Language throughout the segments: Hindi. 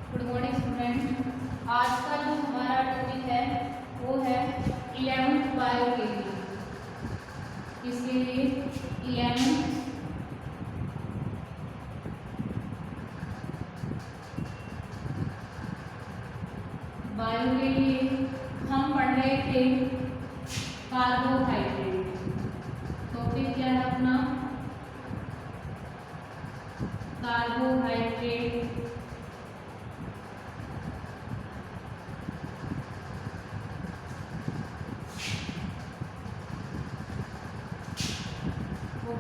Good morning student. आज का जो हमारा टॉपिक है वो है 11th बायो के लिए। किसके लिए? 11th बायो के लिए हम पढ़ रहे थे कार्बोहाइड्रेट। टॉपिक क्या है अपना? कार्बोहाइड्रेट।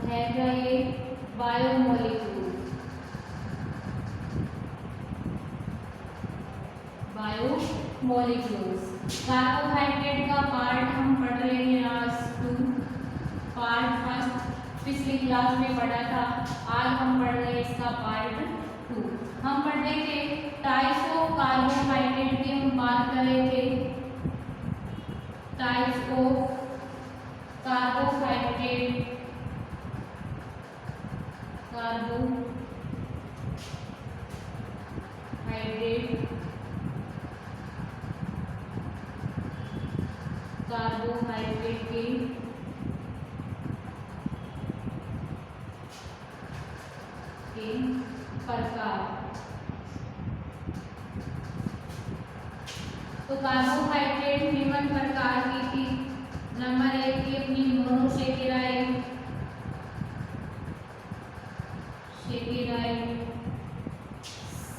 है क्या ये? बायोमोलिक्यूल। बायोमोलिक्यूल्स। कार्बोहाइड्रेट का पार्ट हम पढ़ रहे हैं आज 2। पार्ट फर्स्ट पिछली क्लास में पढ़ा था, आज हम पढ़ रहे हैं इसका पार्ट 2। हम पढ़ रहे थे टाइप्स ऑफ कार्बोहाइड्रेट की हम बात कर रहे थे। Types of carbohydrate, carbohydrate carbohydrate के प्रकार। तो कार्बोहाइड्रेट निम्न प्रकार की थी। नंबर 1 की अपनी मोनोसेकेराइड,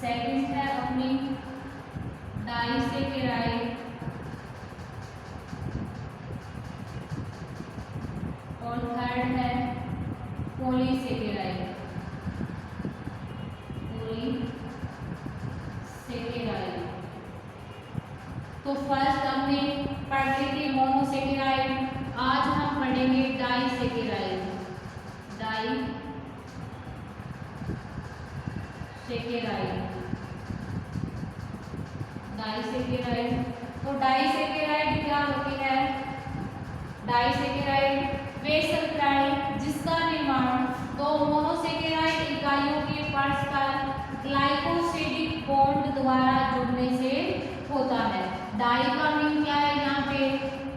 सेकंड है अपनी डाइसेकेराइड और थर्ड है पॉलीसेकेराइड। तो फर्स्ट हमने पढ़ ली थी मोनोसेकेराइड, आज हम पढ़ेंगे डाइसेकेराइड। डाइसेकेराइड। तो डाइसेकेराइड क्या होती है? डाइसेकेराइड वे सल्फाइड जिसका निर्माण दो मोनोसेकेराइड इकाइयों के परस्पर ग्लाइकोसिडिक बॉन्ड द्वारा जुड़ने से होता है। डाई का मीन क्या है? यहाँ पे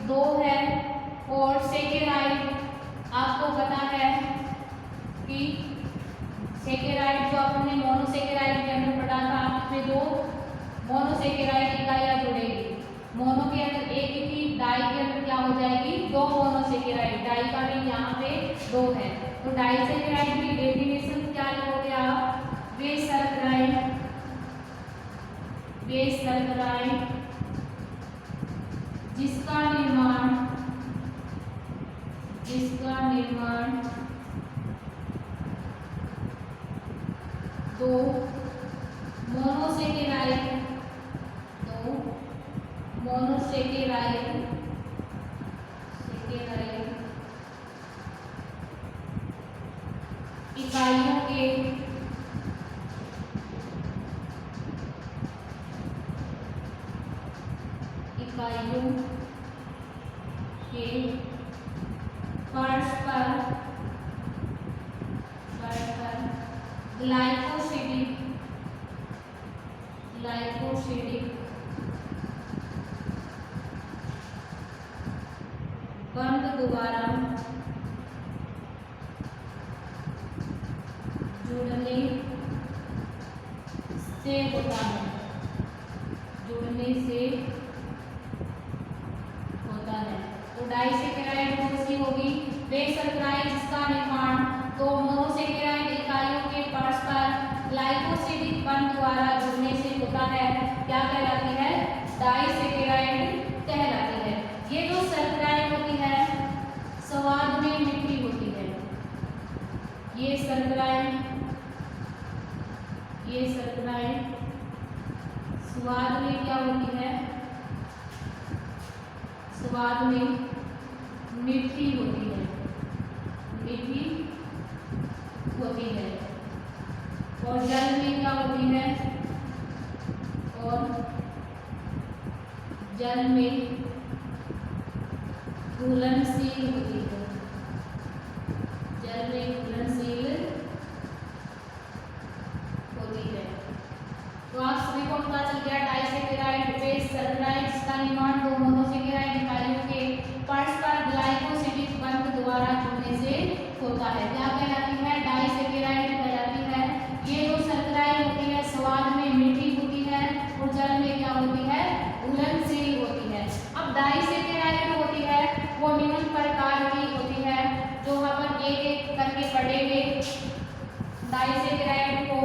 2 है और सेकेराइड आपको पता है कि सेकेराइड जो आपने मोनोसेकेराइड के अंदर पढ़ा था, उसमें 2 मोनोसेकेराइड इकाइयां जुड़ेगी। मोनो के अंदर एक थी, डाई के अंदर क्या हो जाएगी? 2 मोनोसेकेराइड। डाई का मीन यहाँ पे 2 है। तो डाइसेकेराइड की डेफिनेशन क्या लिखोगे आप? वे सल्फाइड जिसका निर्माण 2 मोनोसेकेराइड इकाइयों के परस्पर ग्लाइकोसिडिक बंध द्वारा जुड़ने से होता है। तो डाइसेकेराइड कौन सी होगी? वे सल्फाइड जिसका निर्माण 2 मोनोसेकेराइड इकाइयों के परस्पर ग्लाइकोसिडिक बंध द्वारा जुड़ने से होता है। क्या कहलाती है? डाइसेकेराइड कहलाती है। ये जो सल्फाइड होती है स्वाद में मीठी होती है। ये सल्फाइड स्वाद में क्या होती है? स्वाद में मीठी होती है। और जल में क्या होती है? जल में घुलनशील होती है। जल में घुलनशील होती है। तो आप सभी को पता चल गया डाइसेकेराइड बेस सल्फराइड जिसका निर्माण दो मोनोसेकेराइड इकाइयों के परस्पर ग्लाइकोसिडिक बंध द्वारा जुड़ने से होता है। क्या कहलाती है? डाइसेकेराइड कहलाती है। ये जो सल्फराइड होती है स्वाद में मीठी होती है और जल में क्या होती है? घुलनशील होती है। अब डाइसेकेराइड होती है वो निम्न प्रकार की होती है, जो अपन एक एक करके पढ़ेंगे डाइसेकेराइड को।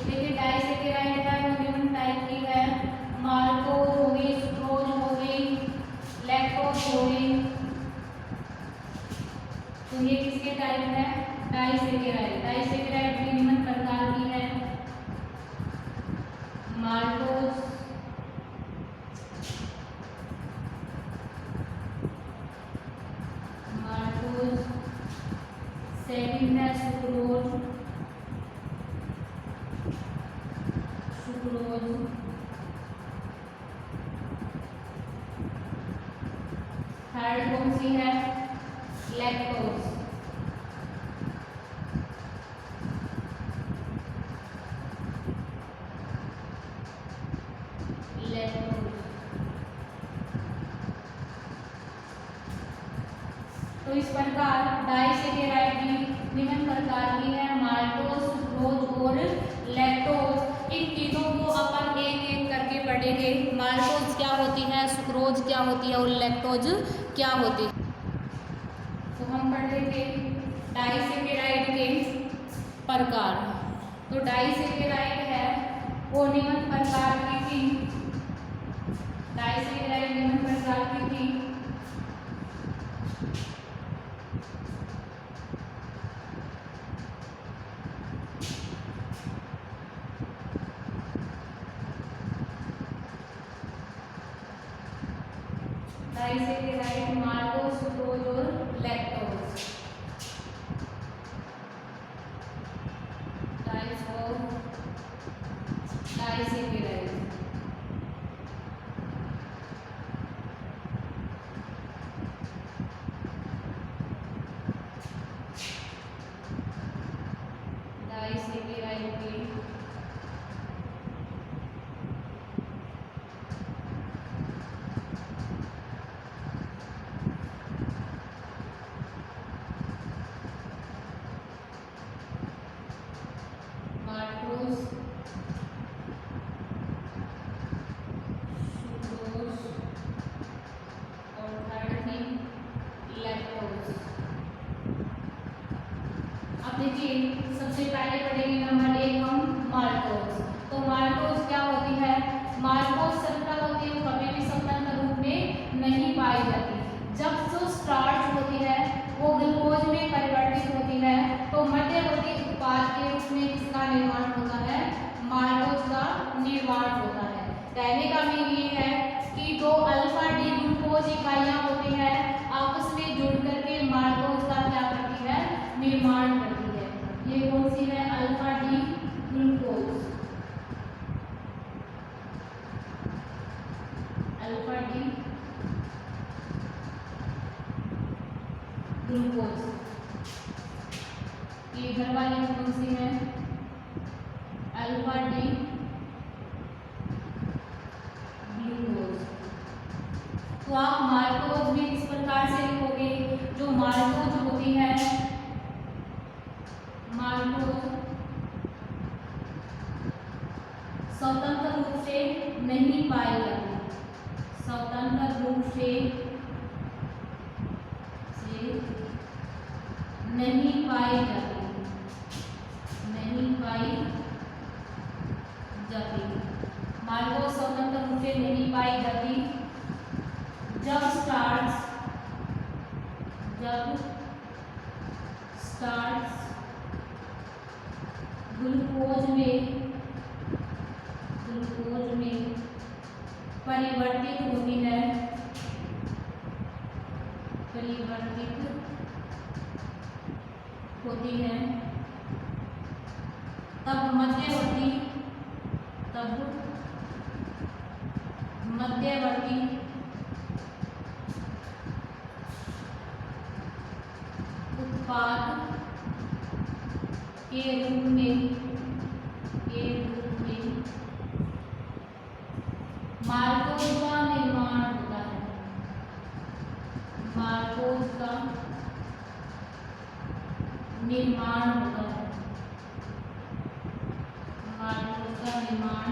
देखिए डाइसेकेराइड है वो निम्न टाइप की है, माल्टोज हो गई, सुक्रोज हो गई, लैक्टोज हो गई। तो ये किसके टाइप है? डाइसेकेराइड। डाइसेकेराइड भी निम्न प्रकार की है, माल्टोज, सेकंड है सुक्रोज, थर्ड कौन सी है? लैक्टोज। तो इस प्रकार डाइसेकेराइड भी निम्न प्रकार की है, माल्टोज, सुक्रोज और लैक्टोज। इन तीनों को अपन एक एक करके पढ़ेंगे। माल्टोज क्या होती है, सुक्रोज क्या होती है और लैक्टोज क्या होती है। तो हम पढ़ेंगे डाइसेकेराइड के प्रकार। तो डाइसेकेराइड है वो निम्न प्रकार की थी, डाइसेकेराइड निम्न प्रकार की थी। डाइसेकेराइड माल्टोज, सुक्रोज और lactose. Types of disaccharide. Disaccharide के माल्टोज, सुक्रोज और थर्ड थिंग लैक्टोज। अब देखिए सबसे पहले पढ़ेंगे नंबर 1 हम माल्टोज। तो माल्टोज क्या होती है? माल्टोज शर्करा होती है, कभी भी स्वतंत्र रूप में नहीं पाई जाती। जब जो स्टार्च होती है वो ग्लूकोज में परिवर्तित होती है तो मध्यवर्ती उत्पाद के रूप में किसका निर्माण होता है? माल्टोज का निर्माण होता है। कहने का मीन ये है कि दो अल्फा डी ग्लूकोज इकाइयां होती है आपस में जुड़ करके माल्टोज का क्या करती है? निर्माण करती है। ये कौन सी है? Alpha D glucose. Alpha D glucose. ये इधर वाली कौन सी है? Alpha D glucose. तो आप माल्टोज भी इस प्रकार से लिखोगे, जो माल्टोज होती है, माल्टोज स्वतंत्र रूप से नहीं पाई जाती, स्वतंत्र रूप से नहीं पाई जाती, नहीं पाई जाती। माल्टोज स्वतंत्र रूप से नहीं पाई जाती जब स्टार्च ग्लूकोज में परिवर्तित होती है, तब मध्यवर्ती उत्पाद के रूप में मालकोज का निर्माण होता है, मालकोज का निर्माण होता है, मालकोज का निर्माण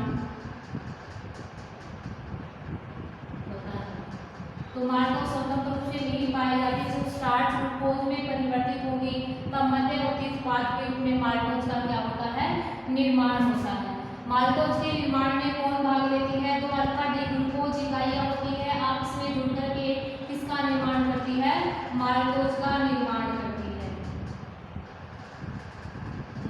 होता है। तो मालकोज स्वतंत्र रूप से नहीं पाई जाती, जब स्टार्च ग्लूकोज में परिवर्तित होगी तब मध्यवर्ती उत्पाद के रूप में मालकोज का क्या होता है, निर्माण होता है। मालकोज के निर्माण में कौन भाग लेती है, तो अल्फा डी ग्लूकोज इकाइयां होती है, आपस में जुड़कर के किसका निर्माण करती है, मालकोज का निर्माण करती है,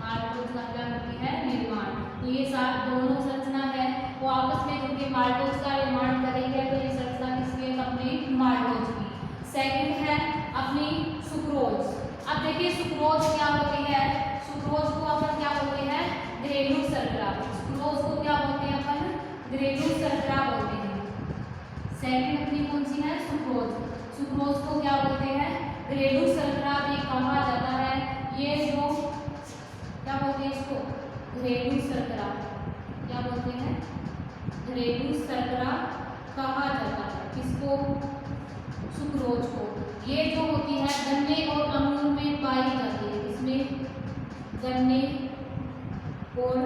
मालकोज का क्या करती है, निर्माण। तो ये साथ दोनों संरचना है वो आपस में जुड़कर मालकोज का निर्माण करेंगे, तो ये संरचना किसकी, अपनी मालकोज की। सेकंड है अपनी सुक्रोज। अब देखिए सुक्रोज क्या होती है, सुक्रोज को अपन क्या बोलते हैं, घरेलू शर्करा। सुक्रोज को क्या बोलते हैं अपन, घरेलू शर्करा बोलते हैं। सेकंड अपनी कौन सी है, सुक्रोज। सुक्रोज को क्या बोलते हैं, घरेलू शर्करा भी कहा जाता है। ये जो क्या बोलते हैं इसको, घरेलू शर्करा, क्या बोलते हैं, घरेलू शर्करा कहा जाता है किसको, सुक्रोज को। ये जो होती है गन्ने और अंगूर में पाई जाती है, इसमें गन्ने और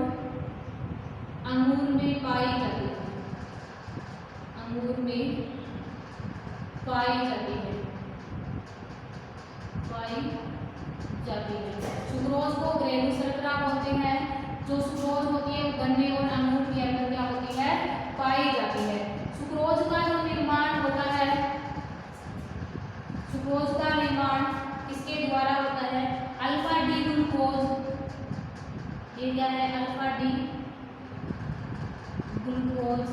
अंगूर में पाई जाती है, अंगूर में पाई जाती है, पाई जाती है। सुक्रोज को घरेलू शर्करा बोलते हैं। जो सुक्रोज होती है वो गन्ने और अंगूर के अंदर क्या होती है, पाई जाती है। सुक्रोज का जो निर्माण होता है, सुक्रोज का निर्माण किसके द्वारा होता है, अल्फा डी ग्लूकोज। ये क्या है, अल्फा डी ग्लूकोज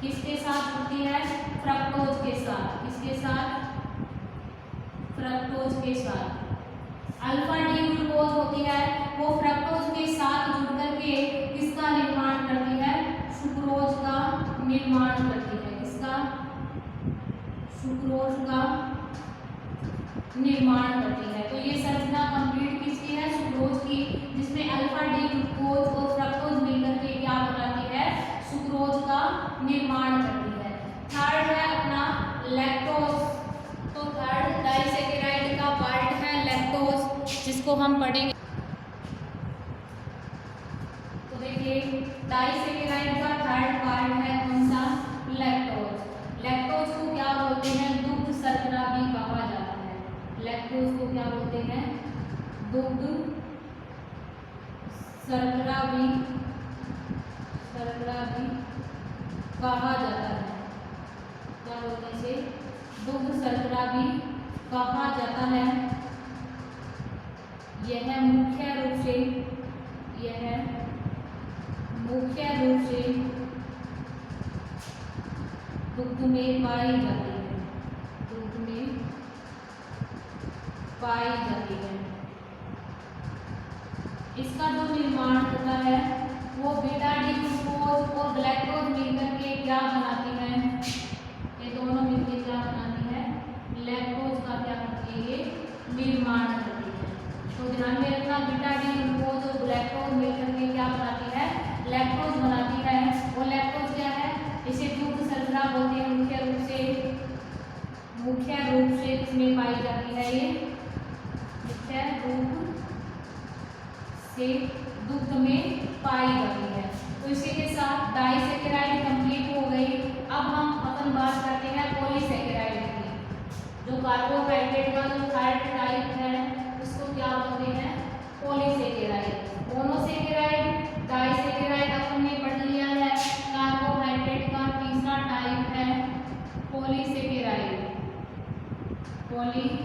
किसके साथ होती है, फ्रक्टोज के साथ, किसके साथ, फ्रक्टोज के साथ। अल्फा डी ग्लूकोज होती है वो फ्रक्टोज के साथ जुड़कर के किसका निर्माण करती है, सुक्रोज का निर्माण करती है, किसका, सुक्रोज का निर्माण करती है। तो ये संरचना कंप्लीट किसकी है, सुक्रोज की, जिसमें अल्फा डी ग्लूकोज और फ्रक्टोज मिलकर के क्या बनाती है, सुक्रोज का निर्माण करती है। थर्ड है अपना लैक्टोज। तो थर्ड डाइसेकेराइड का पार्ट है लैक्टोज, जिसको हम पढ़ेंगे। तो देखिए डाइसेकेराइड का थर्ड पार्ट है कौन सा, लैक्टोज। लैक्टोज को क्या बोलते हैं, दुग्ध शर्करा भी कहा जाता है। लैक्टोज को क्या बोलते हैं, दुग्ध शर्करा भी कहा जाता है। क्या बोलते हैं इसे, दुग्ध शर्करा भी कहा जाता है। यह मुख्य रूप से दुग्ध में पाई जाती है, दुग्ध में पाई जाती है। इसका जो निर्माण होता है वो बीटा डी ग्लूकोज और ग्लाइकोज मिलकर के क्या बनाती है, ये दोनों मिलकर क्या बनाती है, लैक्टोज का क्या करती है, ये निर्माण करती है। तो ध्यान में रखना, बीटा डी ग्लूकोज और ग्लाइकोज मिलकर के क्या बनाती है, लैक्टोज बनाती है। और लैक्टोज क्या है, इसे दुग्ध शर्करा बोलते हैं। मुख्य रूप से इसमें पाई जाती है, ये मुख्य रूप से दुग्ध में पाई जाती है। तो इसी के साथ डाइसेकेराइड कंप्लीट हो गई। अब हम अपन बात करते हैं पॉलीसेकेराइड की। जो कार्बोहाइड्रेट का जो थर्ड टाइप है उसको क्या बोलते हैं, पॉलीसेकेराइड। मोनोसेकेराइड, डाइसेकेराइड अपन ने पढ़ लिया है। कार्बोहाइड्रेट का तीसरा टाइप है पॉलीसेकेराइड, पॉलीसेकेराइड।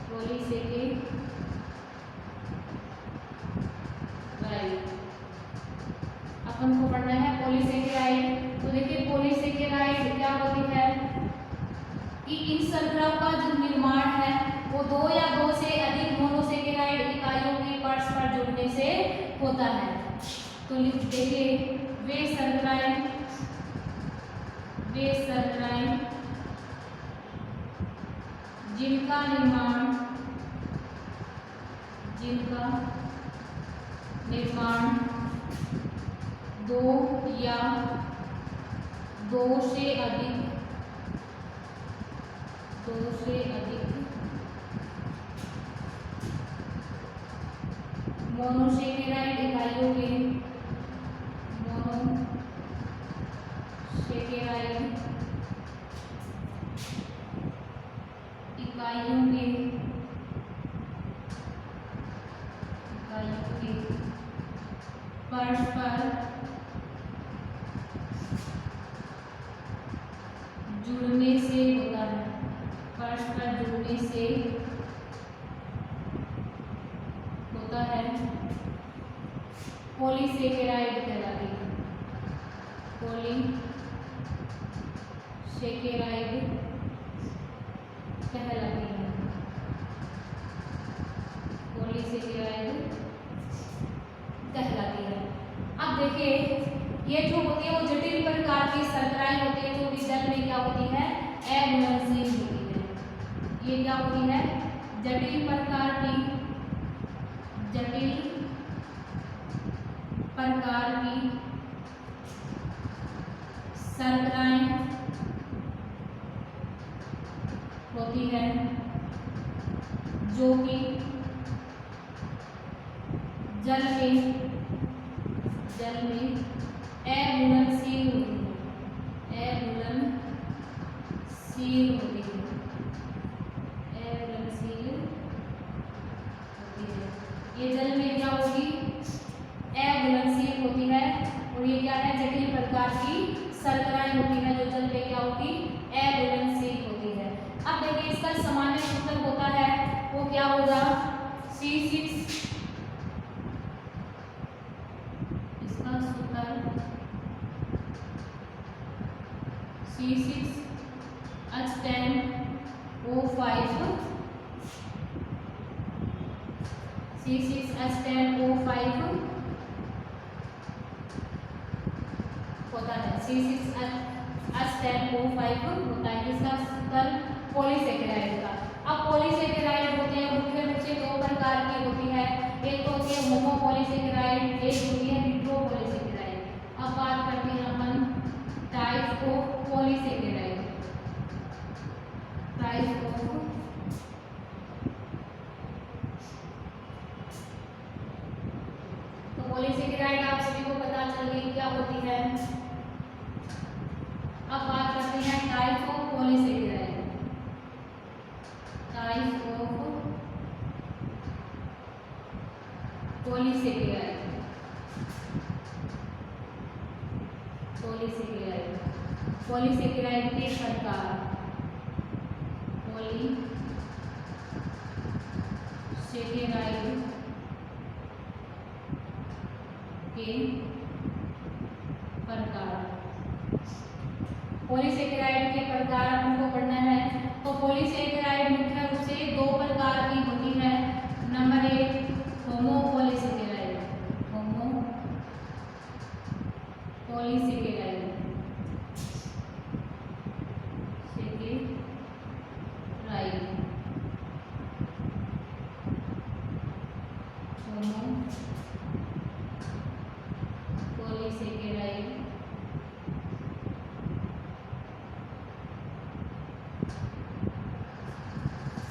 पॉलीसेकेराइड अपन को पढ़ना है पॉलीसेकेराइड। तो देखिए पॉलीसेकेराइड क्या होती है कि इन शर्करा का जो निर्माण है वो दो या दो से अधिक मोनोसेकेराइड इकाइयों के परस्पर जुड़ने से होता है। तो देखिए वे शर्कराएं जिनका निर्माण जिनका निर्माण दो या दो से अधिक मोनोसेकेराइड इकाइयों के परस्पर जुड़ने से होता है, परस्पर जुड़ने से होता है, पॉलीसेकेराइड कहलाती है। पॉलीसेकेराइड कहलाती है। पॉलीसेकेराइड कहलाती है। अब देखिए ये जो होती है वो जटिल प्रकार की शर्कराएं होती है जो कि जल में क्या होती है, अघुलनशील होती है। ये क्या होती है, जटिल प्रकार की शर्कराएं होती है जो कि जल में अघुलनशील होती है। ये जल में क्या होगी, अघुलनशील होती है। और ये क्या है, जटिल प्रकार की शर्कराएं होती है जो जल में क्या होगी, अघुलनशील होती है। अब देखिए इसका सामान्य सूत्र होता है वो क्या होगा, C6 C6H10O5 होता है। C6H10O5 होता है। इसका सूत्र पॉलीसेकेराइड का। अब पॉलीसेकेराइड होते हैं मुख्य रूप से दो प्रकार की होती है, एक तो होती है होमोपॉलीसेकेराइड, एक होती है हेटेरोपॉलीसेकेराइड। अब बात करते हैं अपन टाइप ऑफ पॉलीसेकेराइड। तो पॉलीसेकेराइड आप सभी को पता चल गई क्या होती है। अब बात करते हैं टाइप ऑफ पॉलीसेकेराइड। पॉलीसेकेराइड के प्रकार। पॉलीसेकेराइड के प्रकार। पॉलीसेकेराइड के प्रकार हमको पढ़ना है। तो पॉलीसेकेराइड मुख्य रूप से दो प्रकार की होती है। नंबर 1 होमोपॉलीसेकेराइड।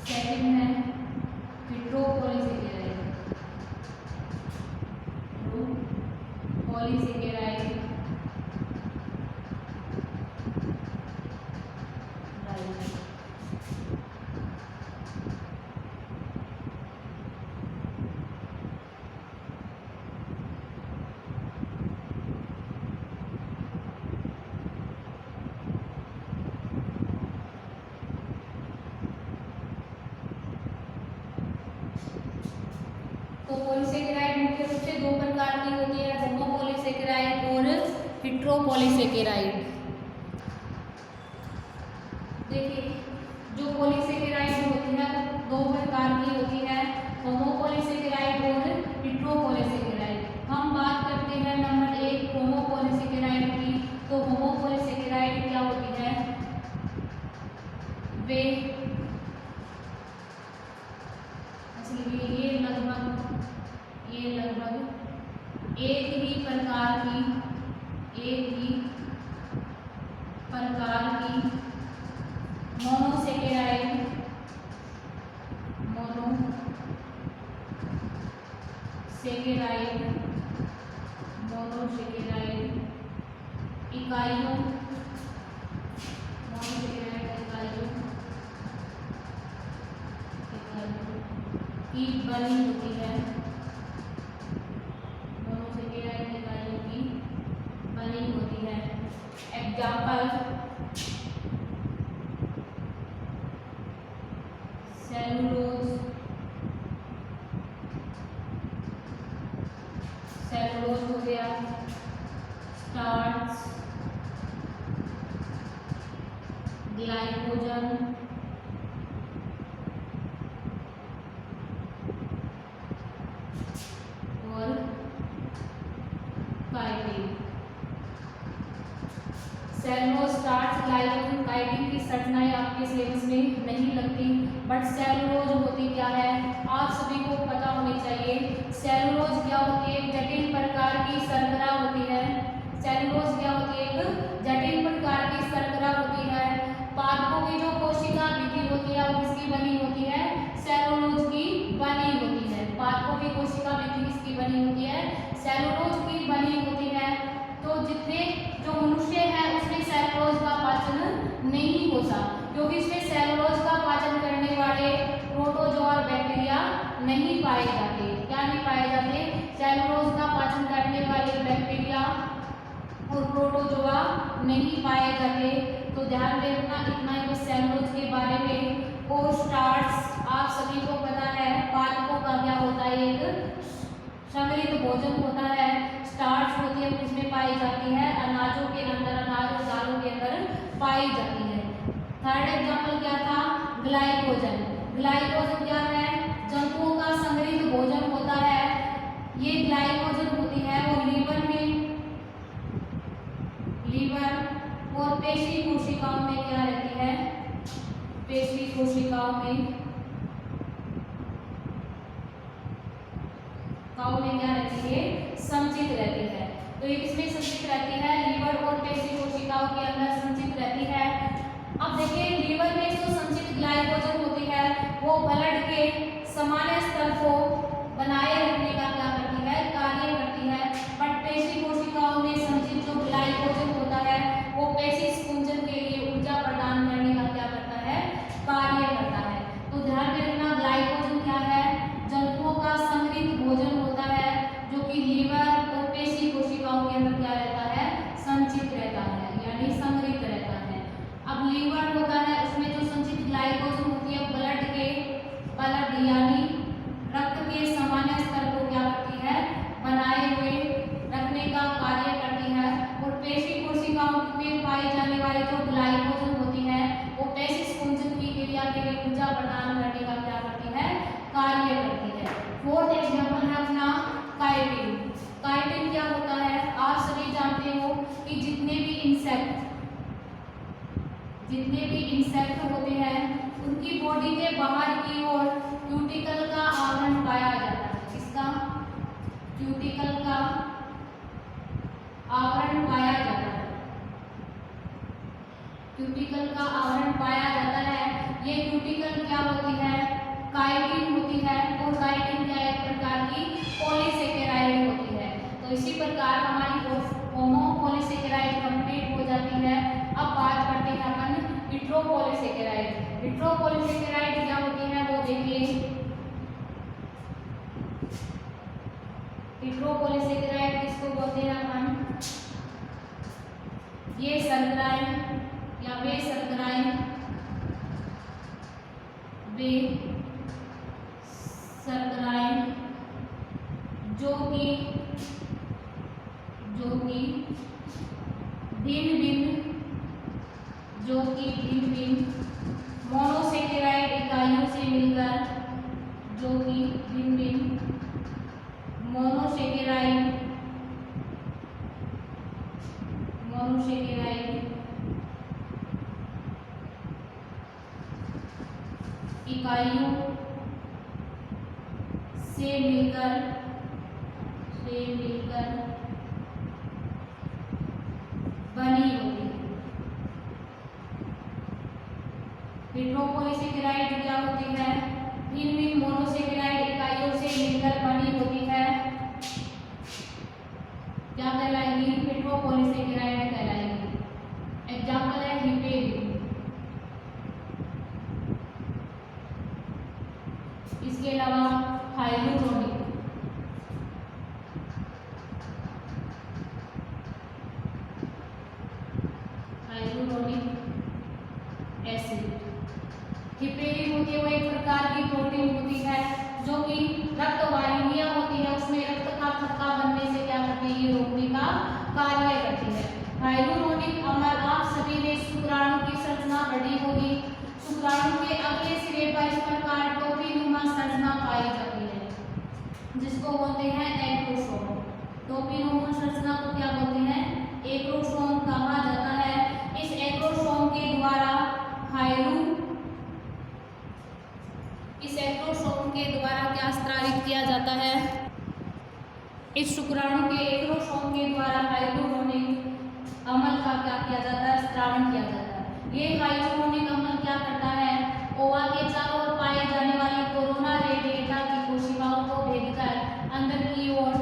सेकंड है हेटेरोपॉलीसेकेराइड। तो पॉलीसेकेराइड मुख्य रूप से दो प्रकार की होती है, होमोपॉलीसेकेराइड और हेटेरोपॉलीसेकेराइड। देखिए जो पॉलीसेकेराइड होती है दो प्रकार की होती है, होमोपॉलीसेकेराइड और हेटेरोपॉलीसेकेराइड। हम बात करते हैं नंबर 1 होमोपॉलीसेकेराइड की। तो होमोपॉलीसेकेराइड क्या होती है, वे ये लगभग की मोनोसेकेराइड इकाइयों की बनी होती है। मोनोसेकेराइड इकाइयों की बनी होती है। एग्जाम्पल सेलुलोज हो गया, स्टार्च, ग्लाइकोजन, और chitin. Cellulose, starch, glycogen, chitin की संरचनाएं आपके सिलेबस में नहीं लगती, बट सेलुलोज होती क्या है आप सभी को पता होनी चाहिए। सेलुलोज क्या होती है? जटिल प्रकार की शर्करा होती है। सेलुलोज क्या होती है? एक जटिल प्रकार की शर्करा होती है। पादपों की जो कोशिका भित्ति होती है वो किसकी बनी होती है? सेलुलोज की बनी होती है। पादपों की कोशिका भित्ति किसकी बनी होती है? सेलुलोज की बनी होती है। तो जितने जो मनुष्य है उसमें सेलुलोज का पाचन नहीं होता, क्योंकि इसमें सेलुलोज का पाचन करने वाले प्रोटोजोआ बैक्टीरिया नहीं पाए जाते। क्या नहीं पाए जाते? सेलुलोज का पाचन करने वाले बैक्टीरिया और प्रोटोजोआ नहीं पाए जाते। तो ध्यान में रखना इतना ही सेलुलोज के बारे में। और स्टार्च आप सभी को पता है पादपों का क्या होता है? एक संग्रहित भोजन होता है। स्टार्च होती है किसमें पाई जाती है? अनाजों के अंदर, अनाज और दालों के अंदर पाई जाती है। थर्ड एग्जांपल क्या था? ग्लाइकोजन। ग्लाइकोजन क्या है? जंतुओं का संग्रहित भोजन होता है। ये ग्लाइकोजन होती है वो लीवर और पेशी कोशिकाओं में क्या रहती है? पेशी कोशिकाओं में क्या रहती है? संचित रहती है। तो ये किसमें संचित रहती है? लीवर और पेशी कोशिकाओं के अंदर संचित रहती है। अब देखिए लीवर में जो संचित ग्लाइकोजन होती है वो ब्लड के सामान्य स्तर को बनाए रखने का क्या करती है? कार्य करती है। बट पेशी कोशिकाओं में संचित जो ग्लाइकोजन होता है वो पेशी स्पुंजन के लिए ऊर्जा प्रदान करने का क्या करता है? कार्य करता है। तो ध्यान में रखना ग्लाइकोजन क्या है? जंतुओं का संग्रहित भोजन होता है जो कि लीवर और पेशी कोशिकाओं के अंदर क्या रहता है? संचित रहता है, यानी संग्रहित रहता है। अब लीवर होता है उसमें जो संचित ग्लाइकोजन होती है ब्लड यानी रक्त के सामान्य स्तर को क्या करती है? बनाए हुए रखने का कार्य करती है। और पेशी कोशिकाओं में पाई जाने वाली जो ग्लाइकोजन होती है वो पेशी स्पुंजन की क्रिया के लिए ऊर्जा प्रदान करने का क्या करती है? कार्य करती है। फोर्थ एग्जांपल है अपना काइटिन। काइटिन क्या होता है? आप सभी जानते हो कि जितने भी इंसेक्ट होते हैं उनकी बॉडी के बाहर की ओर क्यूटिकल का आवरण पाया जाता है। किसका? क्यूटिकल का आवरण पाया जाता है। क्यूटिकल का आवरण पाया जाता है। ये क्यूटिकल क्या होती है? काइटिन होती है। और काइटिन क्या एक प्रकार की पॉलीसेकेराइड होती है। तो इसी प्रकार हमारी होमोपॉलीसेकेराइड कंप्लीट हो जाती है। अब बात करते हैं अपन हेट्रोपॉलीसेकेराइड। हेट्रोपॉलीसेकेराइड क्या होती है वो देखिए। हेट्रोपॉलीसेकेराइड किसको बोलते हैं अपन? ये शर्कराएं या वे शर्कराएं जो कि भिन्न मोनोसेकेराइड इकाइयों से मिलकर मोनोसेकेराइड इकाइयों से मिलकर बनी होती है। हेट्रोपॉलीसेकेराइड क्या होती है? भिन्न मोनोसेकेराइड इकाइयों से मिलकर बनी होती है। क्या कहलाएगी? हेट्रोपॉलीसेकेराइड कहलाएगी। एग्जाम्पल है हिपेरिन। इसके अलावा हाइलुरोनिक, एसिड। हिपेरिन होती है वो एक प्रकार की प्रोटीन होती है जो कि रक्त वाहिनियां होती है, उसमें रक्त का थक्का बनने से क्या करती है? ये रोकने का कार्य करती है। हाइलुरोनिक अम्ल, आप सभी ने शुक्राणु की संरचना पढ़ी होगी। शुक्राणु के अगले सिरे पर इस प्रकार टोपीनुमा संरचना पाई जाती है जिसको बोलते हैं एक्रोसोम। टोपीनुमा संरचना को क्या बोलते हैं? एक्रोसोम कहा जाता है। इस एक्रोसोम के द्वारा इस एक्रोसोम के द्वारा क्या स्रावित किया जाता है? इस शुक्राणु के एक्रोसोम के द्वारा हाइलुरोनिक अम्ल का क्या किया जाता है? स्रावण किया जाता है। ये हाइलुरोनिक अम्ल क्या करता है? ओवा के चारों ओर पाए जाने वाली कोरोना रेडिएटा की कोशिकाओं को भेदकर अंदर की ओर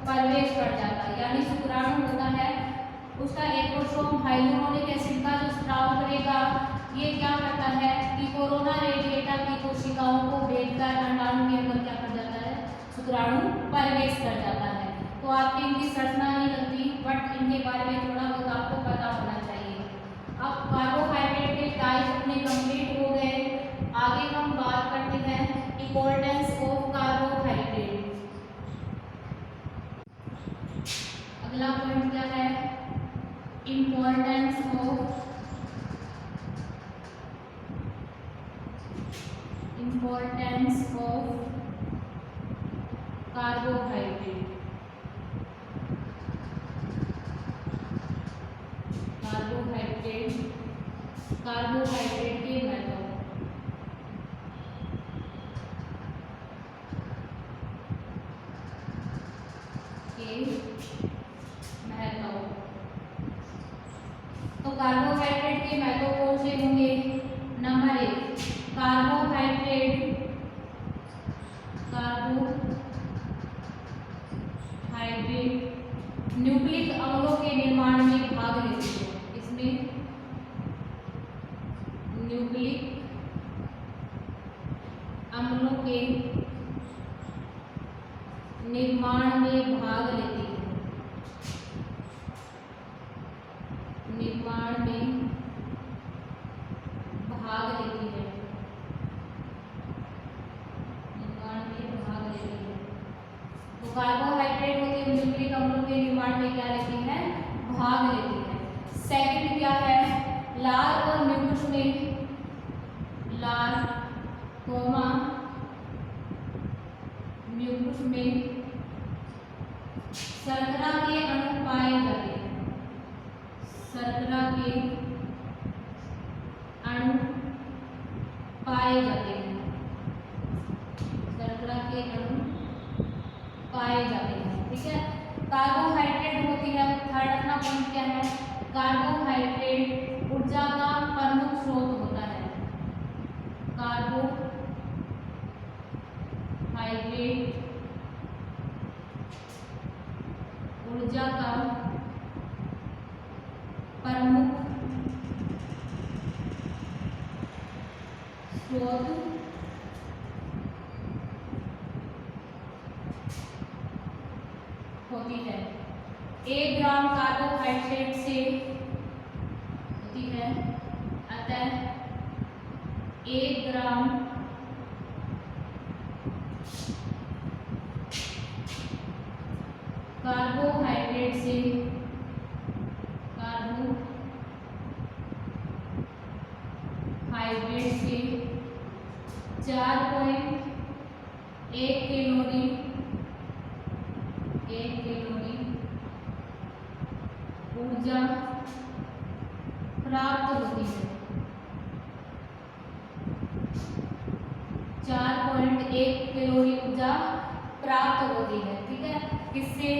प्रवेश कर जाता है। यानी शुक्राणु होता है, उसका एक्रोसोम हाइलुरोनिक एसिड का जो स्राव करेगा, ये क्या करता है कि कोरोना रेडिएटा की कोशिकाओं को भेदकर अंडाणु के अंदर क्या कर जाता है? शुक्राणु प्रवेश कर जाता है। तो आपकी इनकी संरचना नहीं लगती, बट इनके बारे में थोड़ा बहुत आपको पता होना चाहिए। अब कार्बोहाइड्रेट के टाइप अपने कंप्लीट हो गए। आगे हम बात करते हैं इंपॉर्टेंस ऑफ कार्बोहाइड्रेट। अगला पॉइंट क्या है? Importance of carbohydrate. कार्बोहाइड्रेट के महत्व। तो कार्बोहाइड्रेट के महत्व कौन से होंगे? नंबर 1, कार्बोहाइड्रेट न्यूक्लिक अम्लों के निर्माण में भाग लेती है। इसमें न्यूक्लिक अम्लों के निर्माण में भाग लेती है। निर्माण में भाग लेती है। तो कार्बोहाइड्रेट होती है न्यूक्लिक अम्लों के निर्माण में क्या लेती है? भाग लेती है। सेकंड क्या है? लार और म्यूकस में, लार कोमा म्यूकस में शर्करा के अणु पाए जाते हैं। शर्करा के अणु पाए जाते हैं। शर्करा के अणु पाए जाते हैं। ठीक है। कार्बोहाइड्रेट होती है, थर्ड अपना पॉइंट क्या है? कार्बोहाइड्रेट ऊर्जा का प्रमुख स्रोत होता है। कार्बोहाइड्रेट ऊर्जा का प्रमुख स्रोत होती है। 1 ग्राम कार्बोहाइड्रेट से होती है, अतः 1 ग्राम कार्बोहाइड्रेट से 4.1 कैलोरी ऊर्जा प्राप्त होती है। 4.1 कैलोरी ऊर्जा प्राप्त होती है। ठीक है। किससे?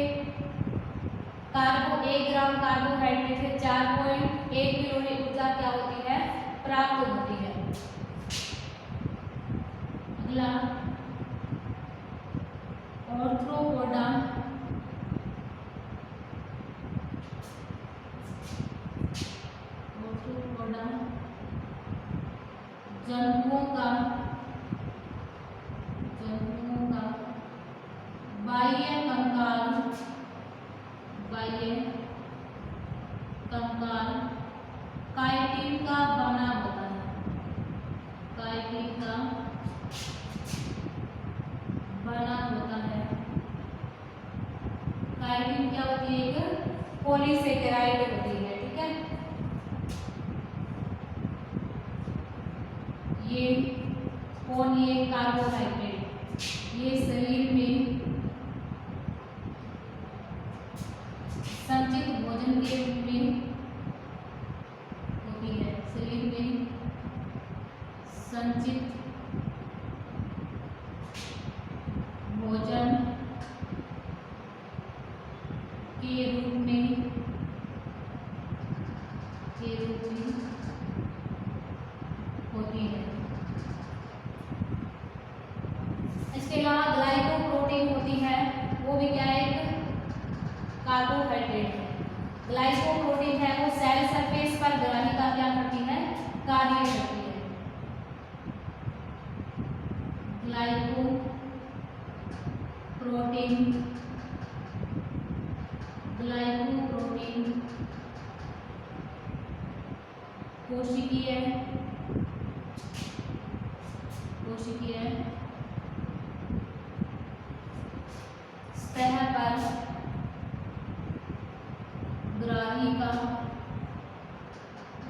1 ग्राम कार्बोहाइड्रेट से 4.1 कैलोरी ऊर्जा क्या होती है? प्राप्त होती है। जंतुओं का बाह्य कंकाल काइटिन का बना होता है। काइटिन का बना होता है। काइटिन क्या होती है? एक पॉलीसेकेराइड होती है। ठीक है, ये कौन? ये कार्बोहाइड्रेट, ये शरीर में संचित भोजन के रूप में होती है। शरीर में संचित भोजन के रूप में होती है। इसके अलावा ग्लाइकोप्रोटीन होती है, वो भी क्या है? कार्बोहाइड्रेट है। ग्लाइकोप्रोटीन है वो सेल सरफेस पर ग्राही का क्या करती है? कार्य करती है। ग्लाइकोप्रोटीन कोशिकीय सतह पर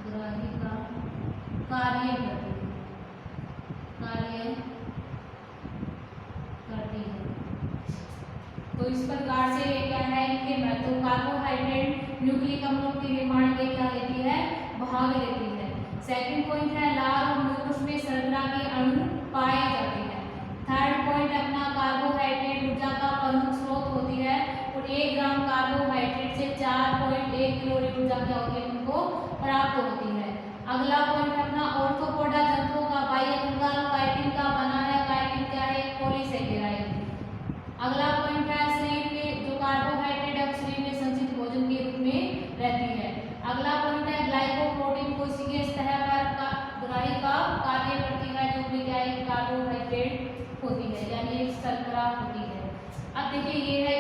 ग्राही का कार्य करती है। तो इस प्रकार से ये क्या है? इनके महत्व, कार्बोहाइड्रेट न्यूक्लिक अम्लों के निर्माण में क्या लेती है? भाग लेती है। सेकंड पॉइंट है लार और न्यूक्लियस में शर्करा के अणु पाए जाते हैं। थर्ड पॉइंट अपना कार्बोहाइड्रेट ऊर्जा का प्रमुख स्रोत होती है और 1 ग्राम कार्बोहाइड्रेट से 4.1 कैलोरी ऊर्जा क्या होती है? उनको प्राप्त होती है। अगला पॉइंट अपना ऑर्थोपोडा जंतुओं का बाह्य कंकाल काइटिन का बना है। काइटिन क्या है? पॉलीसेकेराइड। अगला पॉइंट है शरीर में जो कार्बोहाइड्रेट है शरीर में संचित भोजन के रूप में रहती है। अगला पॉइंट है ग्लाइकोप्रोटीन कोशिकीय सतह पर ग्राही का कार्य करती है, जो भी क्या है? कार्बोहाइड्रेट होती है, यानी एक शर्करा होती है। अब देखिए ये है